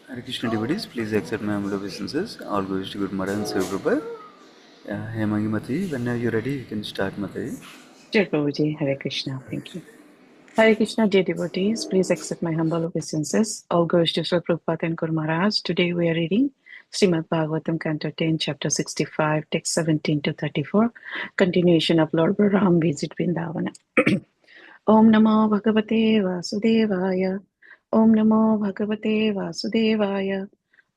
Hare Krishna devotees, please accept my humble obeisances. All goes to Guru Maharaj and Seva Prabhupada. Hey Mangi Mataji, when are you ready? You can start Mataji. Dear Prabhuji, Hare Krishna. Thank you. Hare Krishna, dear devotees, please accept my humble obeisances. All glories to Sri Prabhupada and Guru Maharaj. Today we are reading Srimad Bhagavatam, Canto 10, Chapter 65, Text 17 to 34, continuation of Lord Balaram visit Vrindavana. Om Namo Bhagavate Vasudevaya. Om Namo Bhagavate Vasudevaya.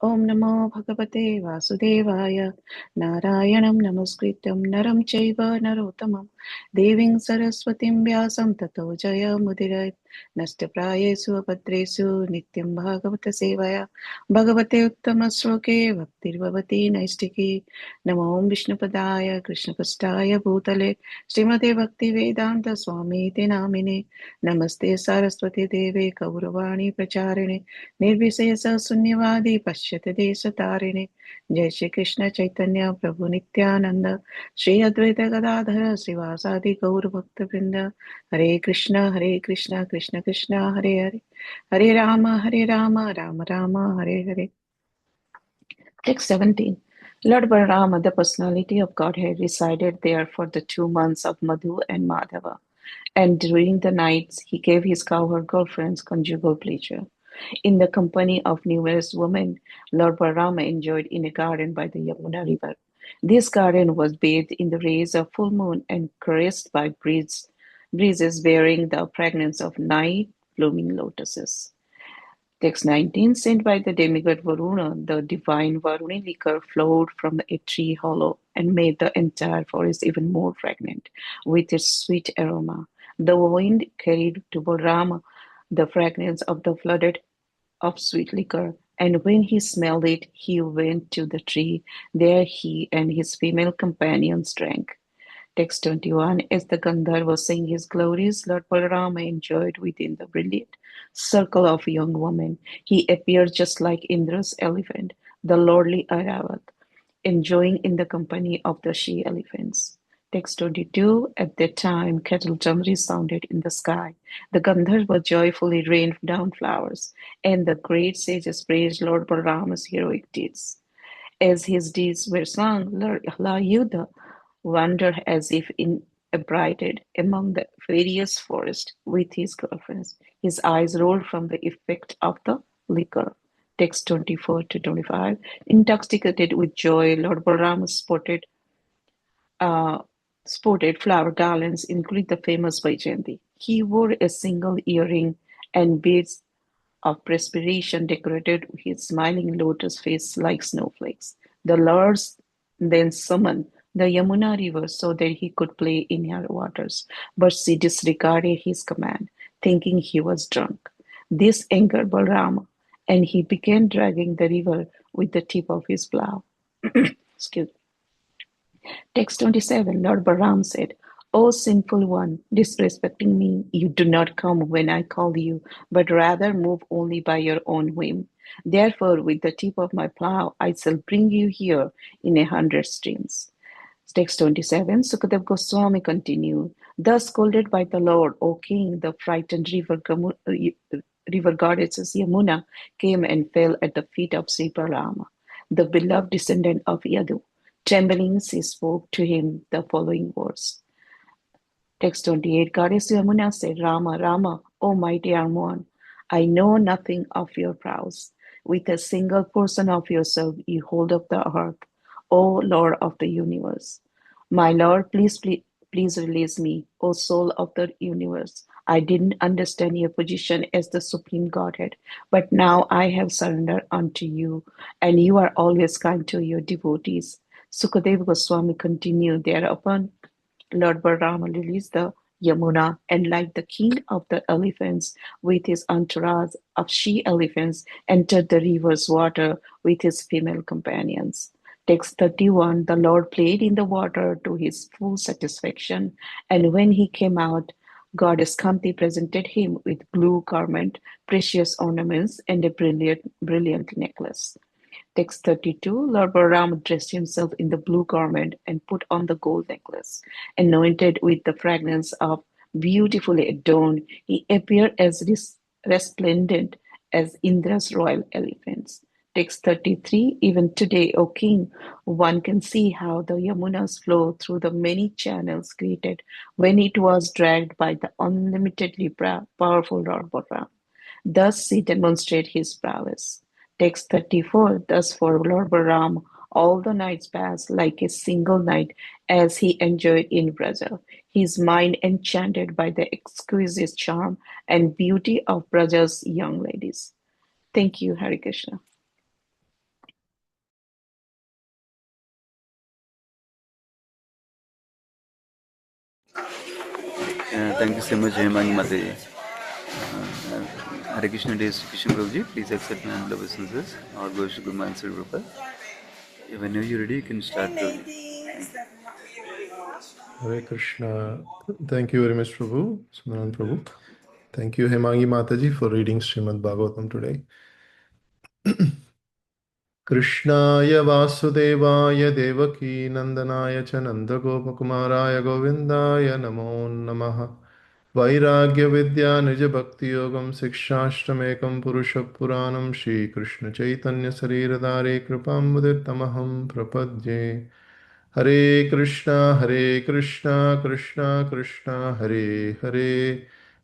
Om Namo Bhagavate Vasudevaya. Narayanam Namaskritam Naram Chaiva Narottamam Deving Saraswatim Vyasam Tato Jaya Mudirat Nashtaprayesu Abhadresu Nityam Bhagavata Sevaya Bhagavate Uttama Sloke Bhaktirvavati Naistiki Namo Om Vishnupadaya Krishna Pastaya Bhutale Srimate Bhaktivedanta Swami Te Namine Namaste Saraswati Deve Kauravani Pracharine Nirvisesa Sunyavadi Pashyate Desatarine Jai Shri Krishna Chaitanya Prabhu Nityananda Shri Advaita Gadadhara Srivasadi Gaur Bhakta Vrinda Hare Krishna Krishna Krishna Hare Hare Hare Rama Rama Rama Hare Hare. Text 17. Lord Balaram, the personality of Godhead, resided there for the 2 months of Madhu and Madhava, and during the nights he gave his cowherd girlfriends conjugal pleasure. In the company of numerous women, Lord Balaram enjoyed in a garden by the Yamuna river. This garden was bathed in the rays of full moon and caressed by breezes bearing the fragrance of night blooming lotuses. Text 19. Sent by the demigod Varuna, the divine Varuni liquor flowed from a tree hollow and made the entire forest even more fragrant with its sweet aroma. The wind carried to Balrama the fragrance of the flooded of sweet liquor, and when he smelled it, he went to the tree. There he and his female companions drank. Text 21. As the Gandharva sang his glories, Lord Balarama enjoyed within the brilliant circle of young women. He appeared just like Indra's elephant, the lordly Aravat, enjoying in the company of the she-elephants. Text 22. At that time, cattle drums resounded in the sky. The Gandharva joyfully rained down flowers, and the great sages praised Lord Balarama's heroic deeds. As his deeds were sung, Lord Layudha wandered as if inebriated among the various forests with his girlfriends. His eyes rolled from the effect of the liquor. Text 24 to 25. Intoxicated with joy, Lord Balaram uh, sported flower garlands, including the famous Vaijayanti. He wore a single earring and beads of perspiration decorated his smiling lotus face like snowflakes. The lords then summoned the Yamuna river so that he could play in her waters, but she disregarded his command, thinking he was drunk. This angered Balrama, and he began dragging the river with the tip of his plow. Excuse me. Text 27. Lord Balaram said, O sinful one, disrespecting me, you do not come when I call you, but rather move only by your own whim. Therefore, with the tip of my plow, I shall bring you here in 100 streams. Text 27. Sukadev Goswami continued, thus scolded by the Lord, O king, the frightened river goddess Yamuna came and fell at the feet of Sri Balama, the beloved descendant of Yadu. Trembling, she spoke to him the following words. Text 28. Goddess Yamuna said, Rama, Rama, O mighty Armon, I know nothing of your prowess. With a single portion of yourself, you hold up the earth, O Lord of the universe. My Lord, please release me, O soul of the universe. I didn't understand your position as the supreme Godhead, but now I have surrendered unto you, and you are always kind to your devotees. Sukadeva Goswami continued, thereupon Lord Balrama released the Yamuna, and like the king of the elephants with his entourage of she-elephants, entered the river's water with his female companions. Text 31. The Lord played in the water to his full satisfaction, and when he came out, Goddess Kanti presented him with blue garment, precious ornaments, and a brilliant necklace. Text 32. Lord Balaram dressed himself in the blue garment and put on the gold necklace. Anointed with the fragrance of beautifully adorned, he appeared as resplendent as Indra's royal elephants. Text 33. Even today, O king, one can see how the Yamuna's flow through the many channels created when it was dragged by the unlimitedly powerful Lord Balaram. Thus he demonstrated his prowess. Text 34. Thus for Lord Balaram, all the nights passed like a single night as he enjoyed in Braja, his mind enchanted by the exquisite charm and beauty of Braja's young ladies. Thank you, Hare Krishna. Thank you so much, Hemangi Mataji. Hare Krishna Day, Krishna Prabhuji. Please accept my humble obeisances. All goes to Guru Mansur Rupa. Whenever you're ready, you can start, Prabhuji. Hare Krishna. Thank you very much, Prabhu, Sunaran Prabhu. Thank you, Hemangi Mataji, for reading Srimad Bhagavatam today. Krishnaya Vasudevaya Devaki Nandanaya Cha Nandagopakumaraya Govindaya Namo Namaha Vairagya Vidya Nija Bhakti Yogam Sikshashtamekam Purusha Puranam Shri Krishna Chaitanya Sariradare Kripam Mudittamaham Prapadye Hare Krishna, Krishna Krishna, Hare Hare,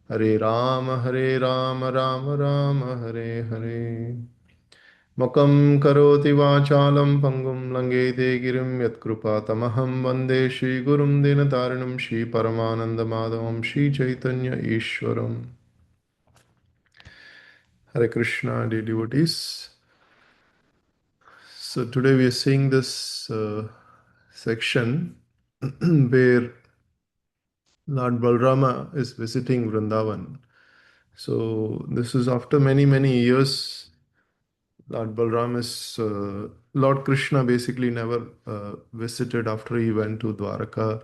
Hare Rama, Rama Rama, Hare Hare. Makam karoti vachalam pangum langete girim yatkrupa tamaham vande Shri Gurum Dinataranam Shri Paramananda Madhavam Shri Chaitanya Ishwaram. Hare Krishna, dear devotees. So today we are seeing this section where Lord Balrama is visiting Vrindavan. So this is after many, many years. Lord Balram is Lord Krishna basically never visited after he went to Dwaraka.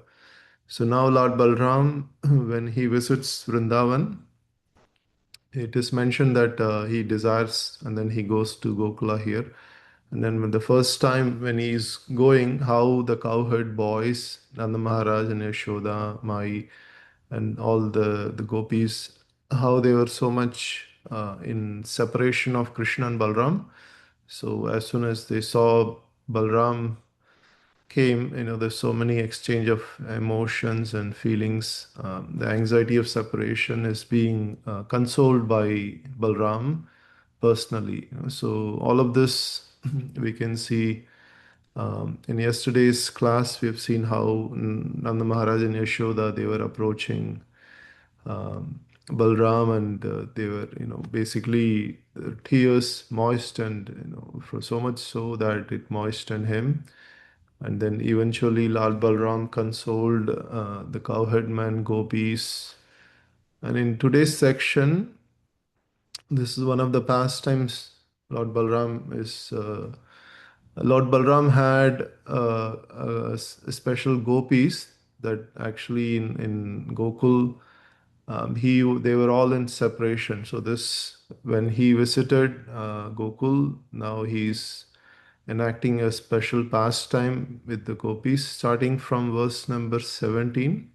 So now Lord Balram, when he visits Vrindavan, it is mentioned that he desires and then he goes to Gokula here. And then when the first time when he's going, how the cowherd boys, Nanda Maharaj and Yashoda, Mai, and all the gopis, how they were so much in separation of Krishna and Balram. So as soon as they saw Balram came, there's so many exchange of emotions and feelings. The anxiety of separation is being consoled by Balram personally. So all of this we can see in yesterday's class. We have seen how Nanda Maharaj and Yashoda, they were approaching Balram, and they were, basically tears moist, and for so much so that it moistened him. And then eventually Lal Balram consoled the cowherd man gopis. And in today's section, this is one of the pastimes Lord Balram is. Lord Balram had special gopis that actually in Gokul, they were all in separation. So this, when he visited Gokul, now he's enacting a special pastime with the gopis, starting from verse number 17.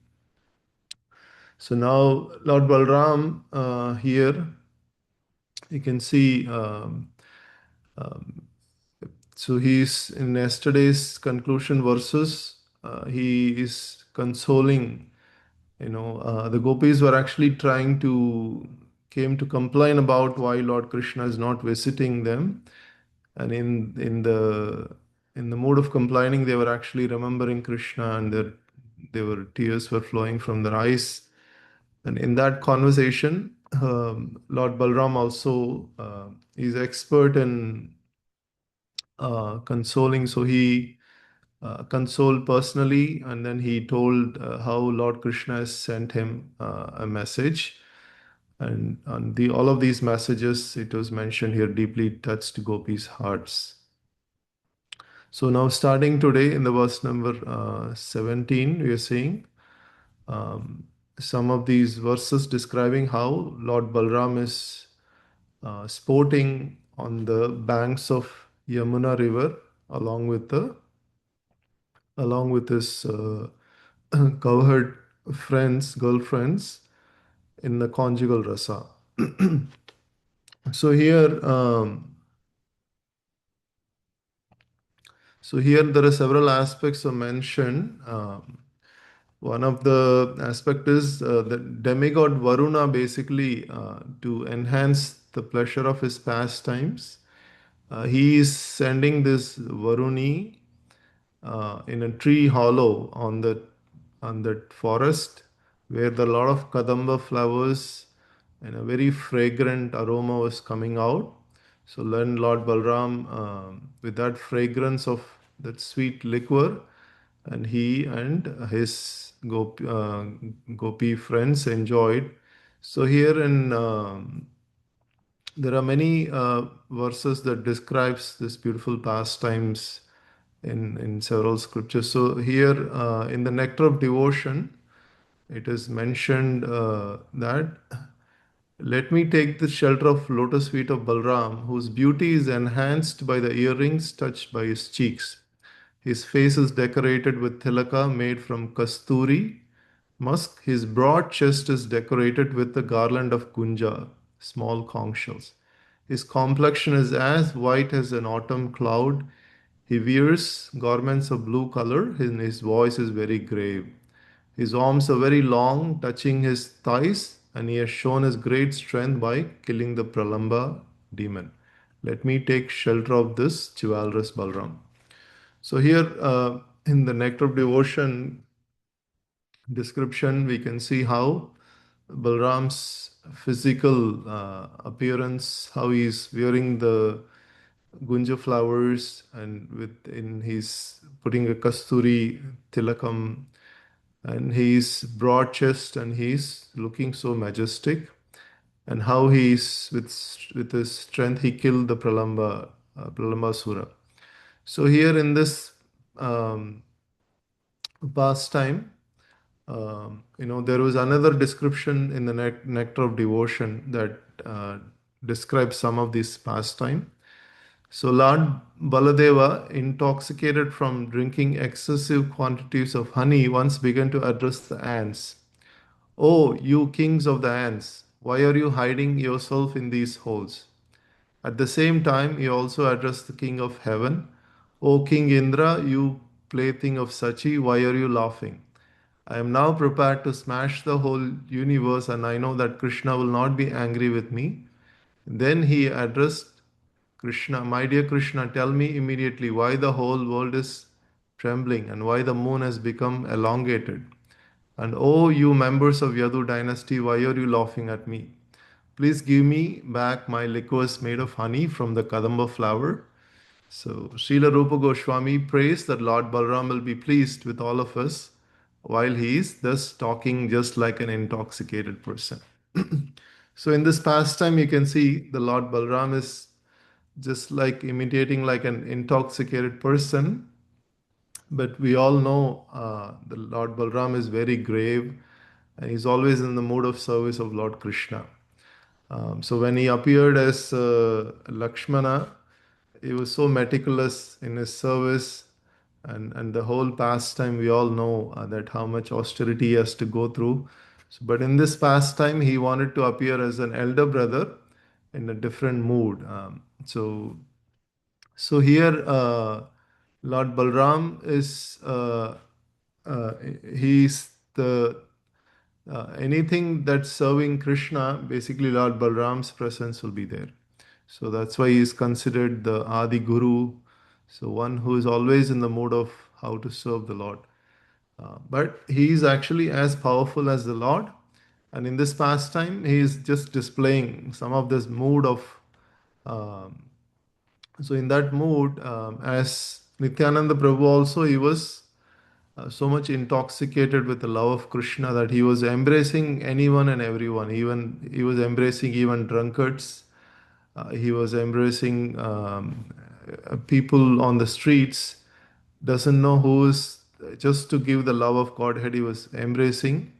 So now Lord Balram here, you can see. So he's in yesterday's conclusion verses. He is consoling. The gopis were actually came to complain about why Lord Krishna is not visiting them, and in the mood of complaining, they were actually remembering Krishna, and tears were flowing from their eyes. And in that conversation, Lord Balram also is expert in consoling. So he consoled personally, and then he told how Lord Krishna has sent him a message. And all of these messages, it was mentioned here, deeply touched gopis' hearts. So now starting today in the verse number 17, we are seeing some of these verses describing how Lord Balram is sporting on the banks of Yamuna river along with his cowherd girlfriends in the conjugal rasa. So here, there are several aspects of mention. One of the aspect is the demigod Varuna, basically to enhance the pleasure of his pastimes. He is sending this Varuni in a tree hollow on that forest where the lot of kadamba flowers and a very fragrant aroma was coming out. So then Lord Balram, with that fragrance of that sweet liquor, and he and his gopi friends enjoyed. So here in there are many verses that describes this beautiful pastimes in several scriptures. So here in the Nectar of Devotion, it is mentioned that let me take the shelter of lotus feet of Balram, whose beauty is enhanced by the earrings touched by his cheeks. His face is decorated with tilaka made from kasturi musk. His broad chest is decorated with a garland of gunja, small conch shells. His complexion is as white as an autumn cloud. He wears garments of blue color, and his voice is very grave. His arms are very long, touching his thighs, and he has shown his great strength by killing the Pralamba demon. Let me take shelter of this chivalrous Balram. So here in the Nectar of Devotion description, we can see how Balram's physical appearance, how he's wearing the gunja flowers, and with in he's putting a kasturi tilakam, and he's broad chest, and he's looking so majestic, and how he's with his strength he killed the Pralamba Sura. So here in this um, pastime, there was another description in the Nectar of Devotion that describes some of these pastime. So Lord Baladeva, intoxicated from drinking excessive quantities of honey, once began to address the ants. Oh, you kings of the ants, why are you hiding yourself in these holes? At the same time, he also addressed the king of heaven. O King Indra, you plaything of Sachi, why are you laughing? I am now prepared to smash the whole universe, and I know that Krishna will not be angry with me. Then he addressed Krishna, my dear Krishna, tell me immediately why the whole world is trembling and why the moon has become elongated. And oh, you members of Yadu dynasty, why are you laughing at me? Please give me back my liquors made of honey from the Kadamba flower. So Srila Rupa Goswami prays that Lord Balram will be pleased with all of us while he is thus talking just like an intoxicated person. So in this pastime, you can see the Lord Balram is just like imitating like an intoxicated person. But we all know the Lord Balram is very grave, and he's always in the mood of service of Lord Krishna. So when he appeared as Lakshmana, he was so meticulous in his service, and the whole pastime we all know that how much austerity he has to go through. So, but in this pastime, he wanted to appear as an elder brother in a different mood. So here, Lord Balram is uh, he's the anything that's serving Krishna, basically Lord Balram's presence will be there. So that's why he is considered the Adi Guru, so one who is always in the mood of how to serve the Lord. But he is actually as powerful as the Lord, and in this pastime, he is just displaying some of this mood of. Um, so in that mood, as Nityananda Prabhu also, he was so much intoxicated with the love of Krishna that he was embracing anyone and everyone. Even he was embracing even drunkards. He was embracing people on the streets. Doesn't know who is. Just to give the love of Godhead, he was embracing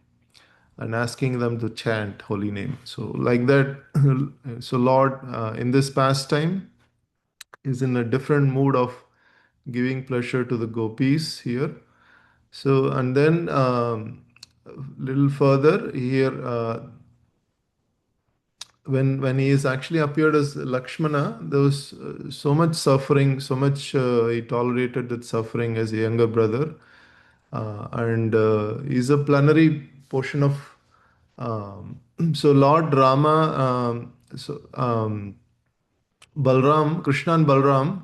and asking them to chant holy name. So like that. So Lord, in this pastime, is in a different mood of giving pleasure to the gopis here. So, and then little further here, when he is actually appeared as Lakshmana, there was so much suffering, so much he tolerated that suffering as a younger brother, and is a plenary portion of. So Lord Rama, Balram, Krishna and Balram,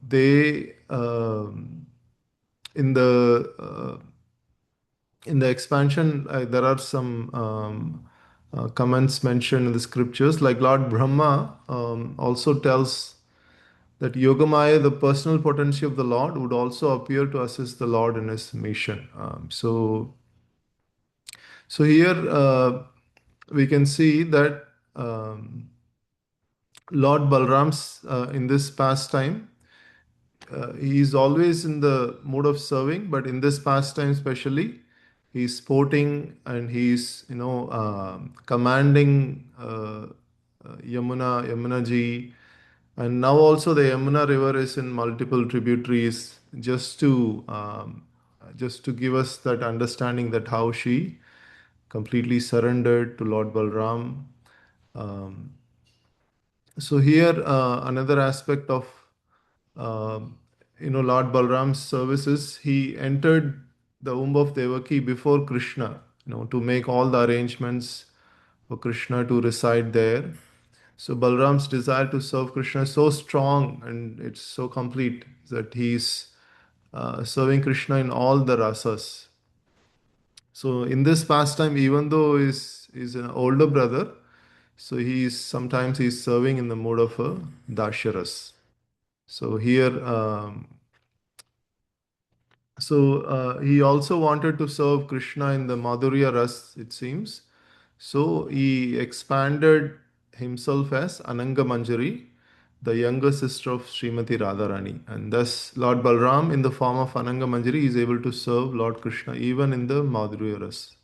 they in the expansion, there are some comments mentioned in the scriptures, like Lord Brahma also tells that Yogamaya, the personal potency of the Lord, would also appear to assist the Lord in his mission. So here we can see that Lord Balram's in this pastime, he is always in the mood of serving, but in this pastime especially, he's sporting and he's commanding Yamuna ji, and now also the Yamuna river is in multiple tributaries, just to give us that understanding that how she completely surrendered to Lord Balram. Um, so here another aspect of um, Lord Balram's services, he entered the womb of Devaki before Krishna, to make all the arrangements for Krishna to reside there. So Balram's desire to serve Krishna is so strong and it's so complete that he's serving Krishna in all the rasas. So in this pastime, even though is an older brother, so he's serving in the mode of a dasharas. So here, he also wanted to serve Krishna in the Madhurya Ras, it seems. So he expanded himself as Ananga Manjari, the younger sister of Srimati Radharani. And thus, Lord Balram, in the form of Ananga Manjari, is able to serve Lord Krishna even in the Madhurya Ras.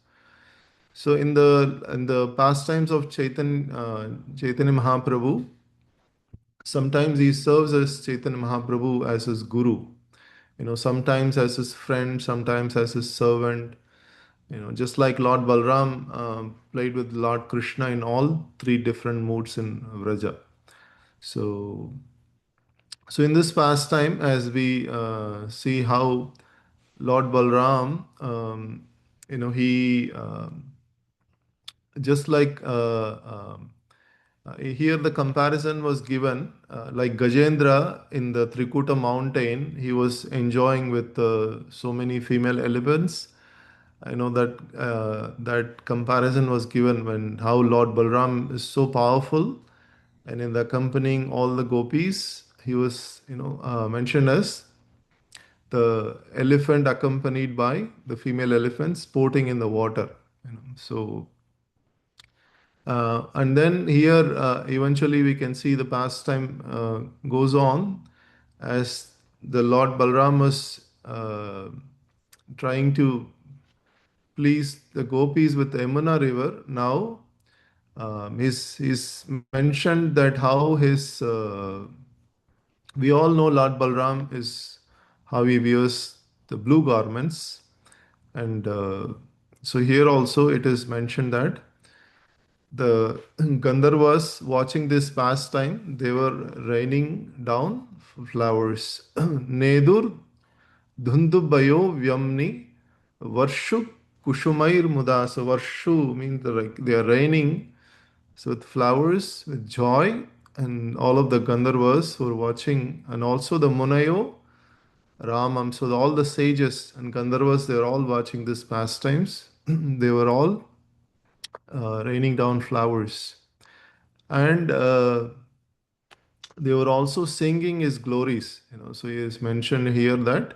So in the pastimes of Chaitanya Mahaprabhu, sometimes he serves as Chaitanya Mahaprabhu as his guru. Sometimes as his friend, sometimes as his servant. Just like Lord Balram played with Lord Krishna in all three different moods in Vraja. So, so in this pastime, as we see how Lord Balram, he just like here the comparison was given, like Gajendra in the Trikuta mountain, he was enjoying with so many female elephants. I know that that comparison was given when how Lord Balram is so powerful, and in the accompanying all the gopis, he was mentioned as the elephant accompanied by the female elephant sporting in the water. So and then here, eventually, we can see the pastime goes on as the Lord Balram was trying to please the gopis with the Yamuna river. Now, he's mentioned that how we all know Lord Balram is how he wears the blue garments, and so here also it is mentioned that the Gandharvas watching this pastime, they were raining down flowers. Nedur Dhundubayo Vyamni Varshu Kushumair Muda. So Varshu means they are raining, so with flowers, with joy, and all of the Gandharvas who are watching, and also the Munayo Ramam. So all the sages and Gandharvas, they are all watching this pastimes. They were all raining down flowers. And they were also singing his glories. So he is mentioned here that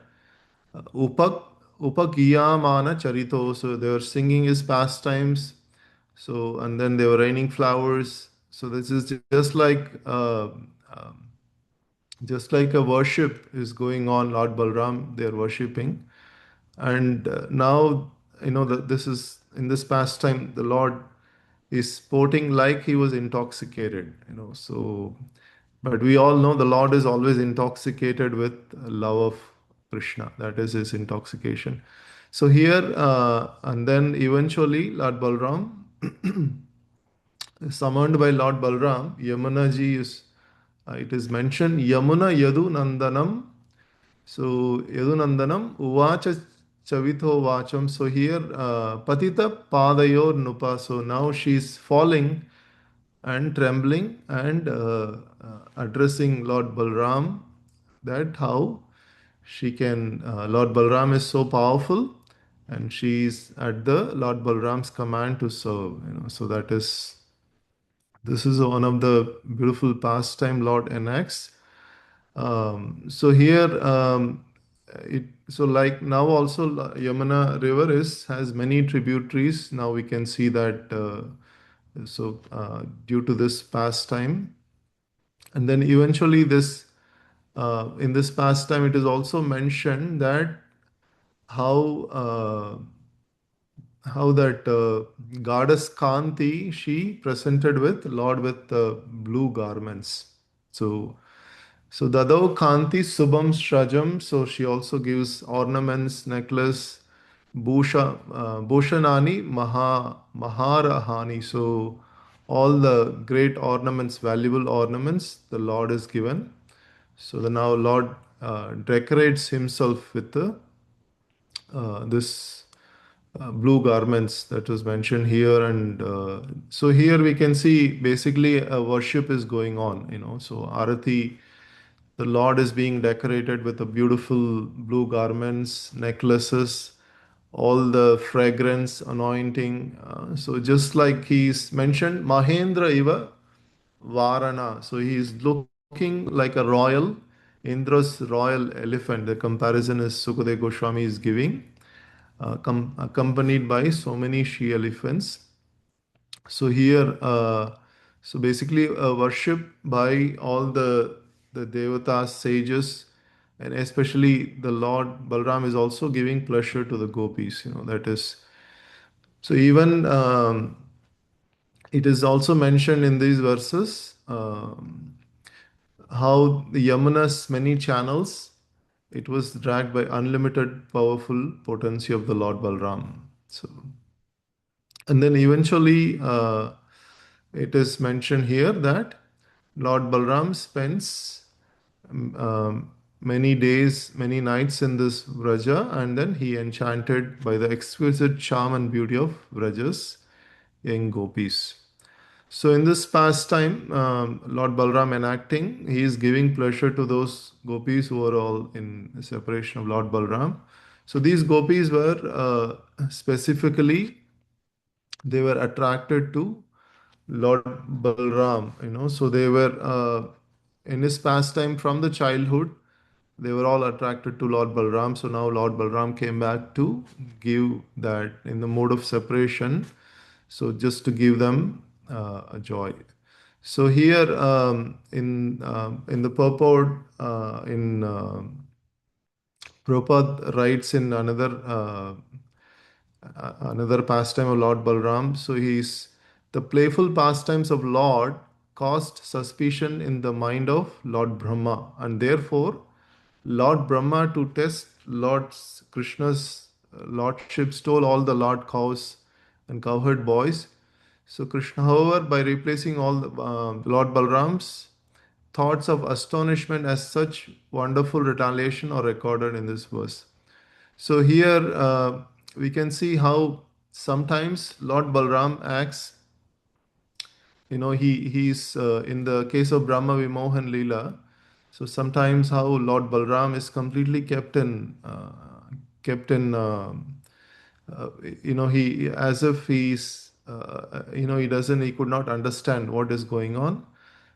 upak upakiyamana charito. So they were singing his pastimes. So and then they were raining flowers. So this is um, just like a worship is going on. Lord Balram, they are worshipping, and now that this is in this pastime, the Lord is sporting like he was intoxicated. So but we all know the Lord is always intoxicated with love of Krishna. That is his intoxication. So here, and then eventually, Lord Balram summoned by Lord Balram, Yamuna ji is, it is mentioned, Yamuna Yadu Nandanam. So, Yadu Nandanam, Uvacha Chavito Vacham. So, here, Patita Padayor Nupa. So, now she is falling and trembling and addressing Lord Balram, that how she can, Lord Balram is so powerful and she is at the Lord Balram's command to serve. So that is, this is one of the beautiful pastime Lord enacts. So here, so like now also Yamuna River is has many tributaries. Now we can see that. Due to this pastime, and then eventually this in this pastime, it is also mentioned that how that goddess Kanti, she presented with Lord with blue garments. So, so Dadao Kanti Subham Shrajam. So she also gives ornaments, necklace, Bhushanani Maharahani. So all the great ornaments, valuable ornaments, the Lord is given. So the now Lord decorates himself with the this blue garments that was mentioned here, and so here we can see basically a worship is going on. So Arati, the Lord is being decorated with the beautiful blue garments, necklaces, all the fragrance, anointing. So just like he's mentioned, Mahendra Iva Varana. So he is looking like a royal, Indra's royal elephant. The comparison is Sukadeva Goswami is giving, accompanied by so many she elephants. So here, so basically, worship by all the devatas, sages, and especially the Lord Balram is also giving pleasure to the gopis. That is, so even it is also mentioned in these verses how the Yamuna's many channels, it was dragged by unlimited powerful potency of the Lord Balram. So, and then eventually, it is mentioned here that Lord Balram spends many days, many nights in this Vraja, and then he enchanted by the exquisite charm and beauty of Vraja's young gopis. So in this pastime, Lord Balram enacting, he is giving pleasure to those gopis who are all in separation of Lord Balram. So these gopis were specifically, they were attracted to Lord Balram. So they were in his pastime from the childhood, they were all attracted to Lord Balram. So now Lord Balram came back to give that in the mode of separation. So just to give them a joy. So here in the purport in Prabhupada writes in another pastime of Lord Balram. So he's the playful pastimes of Lord caused suspicion in the mind of Lord Brahma, and therefore Lord Brahma, to test Lord Krishna's lordship, stole all the Lord cows and cowherd boys. So Krishna, however, by replacing all Lord Balram's thoughts of astonishment as such wonderful retaliation are recorded in this verse. So here we can see how sometimes Lord Balram acts. He's in the case of Brahma Vimohan Leela. So sometimes how Lord Balram is completely kept in he, as if he's he could not understand what is going on.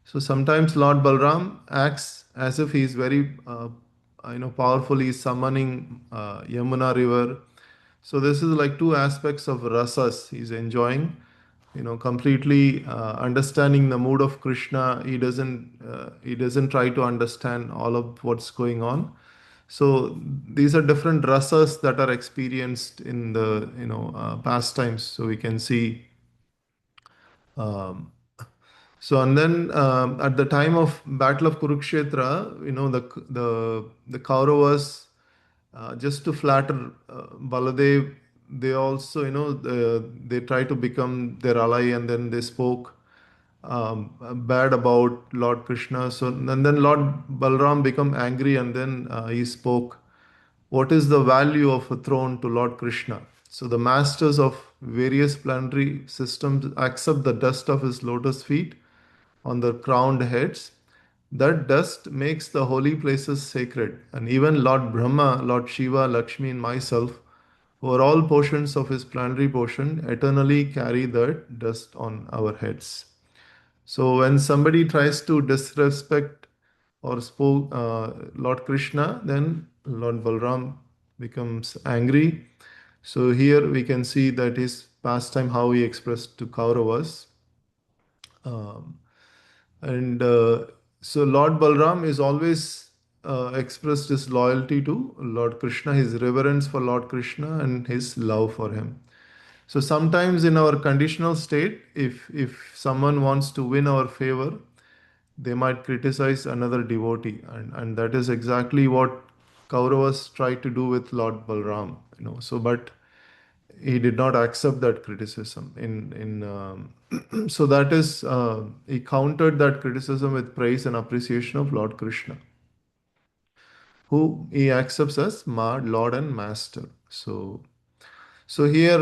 So sometimes Lord Balram acts as if he is very powerfully summoning Yamuna river. So this is like two aspects of rasas he's enjoying. Completely understanding the mood of Krishna. He doesn't try to understand all of what's going on. So these are different rasas that are experienced in the pastimes. So we can see. Um, so and then at the time of Battle of Kurukshetra, the Kauravas, just to flatter Baladev, they also they try to become their ally, and then they spoke bad about Lord Krishna. So and then Lord Balram become angry, and then he spoke, "What is the value of a throne to Lord Krishna?" So the masters of various planetary systems accept the dust of his lotus feet on their crowned heads. That dust makes the holy places sacred. And even Lord Brahma, Lord Shiva, Lakshmi, and myself, who are all portions of his planetary portion, eternally carry that dust on our heads. So when somebody tries to disrespect or spoke Lord Krishna, then Lord Balram becomes angry. So here we can see that his pastime, how he expressed to Kauravas. Um, and so Lord Balram is always expressed his loyalty to Lord Krishna, his reverence for Lord Krishna, and his love for him. So sometimes in our conditional state, if someone wants to win our favor, they might criticize another devotee, and that is exactly what Kauravas tried to do with Lord Balram. So but he did not accept that criticism. So that is he countered that criticism with praise and appreciation of Lord Krishna, who he accepts as Lord and Master. So here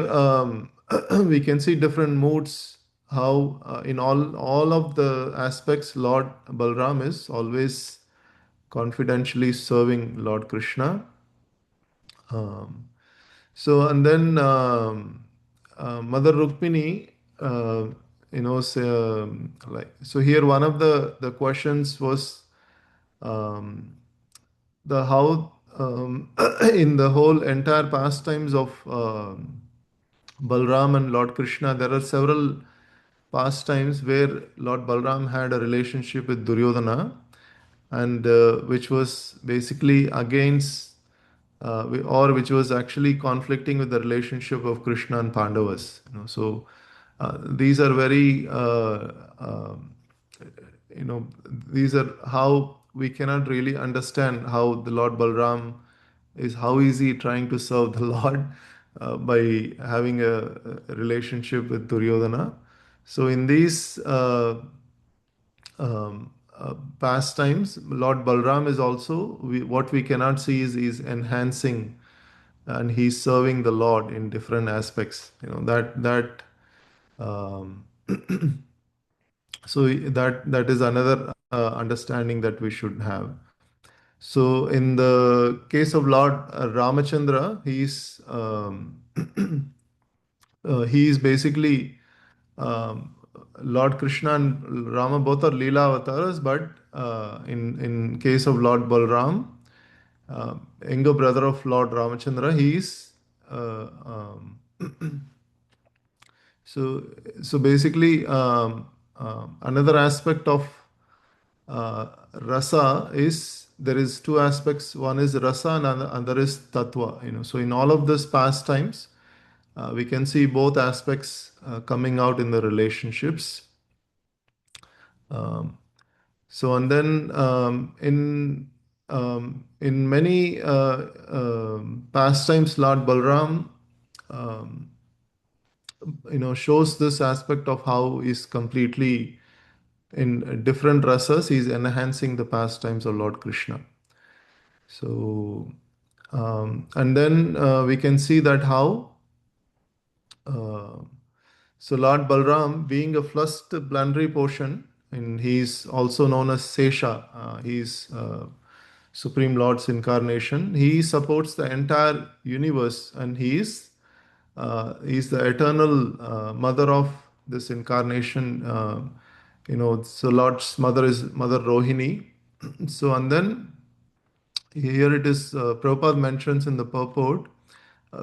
we can see different moods. How in all of the aspects, Lord Balram is always confidentially serving Lord Krishna. Um, so and then Mother Rukmini, uh, like so here one of the questions was um, the how in the whole entire pastimes of Balram and Lord Krishna, there are several pastimes where Lord Balram had a relationship with Duryodhana, and which was basically against or which was actually conflicting with the relationship of Krishna and Pandavas. So these are very these are how we cannot really understand how the Lord Balram is, how is he trying to serve the Lord by having a relationship with Duryodhana. So in these pastimes, Lord Balram is also, what we cannot see is enhancing, and he's serving the Lord in different aspects. That um, so that is another understanding that we should have. So in the case of Lord Ramachandra, he is basically Lord Krishna and Rama both are Leela avatars, but in case of Lord Balram, younger brother of Lord Ramachandra, he is so basically another aspect of rasa is, there is two aspects. One is rasa and other is tattva. So in all of this pastimes, we can see both aspects coming out in the relationships. Um, so and then in many pastimes, Lord Balram um, shows this aspect of how he's completely in different rasas. He's enhancing the pastimes of Lord Krishna. So and then we can see that how. Uh, so Lord Balram, being a first planetary portion, and he's also known as Sesha, he's Supreme Lord's incarnation. He supports the entire universe, and he's the eternal mother of this incarnation. So Lord's mother is Mother Rohini. So and then here it is, Prabhupada mentions in the purport,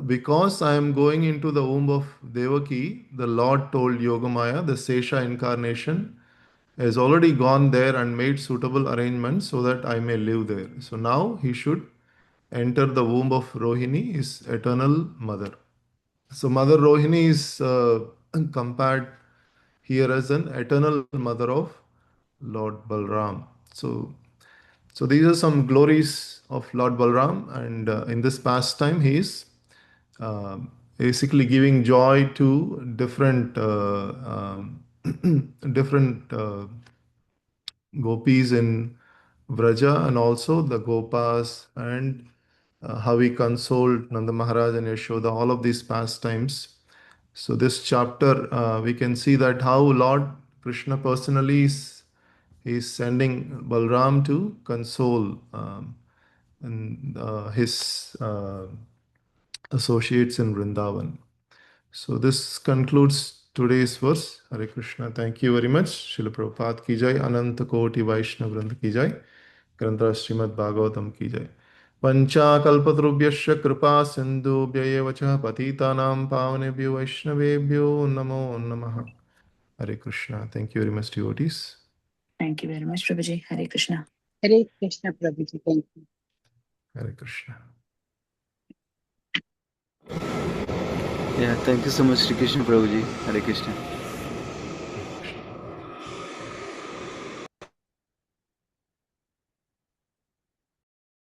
because I am going into the womb of Devaki, the Lord told Yogamaya, the Sesha incarnation, has already gone there and made suitable arrangements so that I may live there. So now he should enter the womb of Rohini, his eternal mother. So Mother Rohini is compared here as an eternal mother of Lord Balram. So these are some glories of Lord Balram, and in this pastime, he is basically giving joy to different different gopis in Vraja and also the Gopas, and how he consoled Nanda Maharaj and Yashoda, all of these pastimes. So this chapter, we can see that how Lord Krishna personally is sending Balram to console and his associates in Vrindavan. So this concludes today's verse. Hare Krishna. Thank you very much. Srila Prabhupada ki jai. Ananta Koti Vaishnava Vrinda ki jai. Grantha Srimad Bhagavatam ki jai. Pancha kalpatrubhyasya kripa sindhu bhyayevacha patitanam pavnebhyo vaishnavebhyo namo namaha. Hare Krishna. Thank you very much, devotees. Thank you very much, Prabhuji. Hare Krishna. Hare Krishna, Prabhuji. Thank you. Hare Krishna. Yeah, thank you so much, Shri Krishna Prabhuji. Hare Krishna.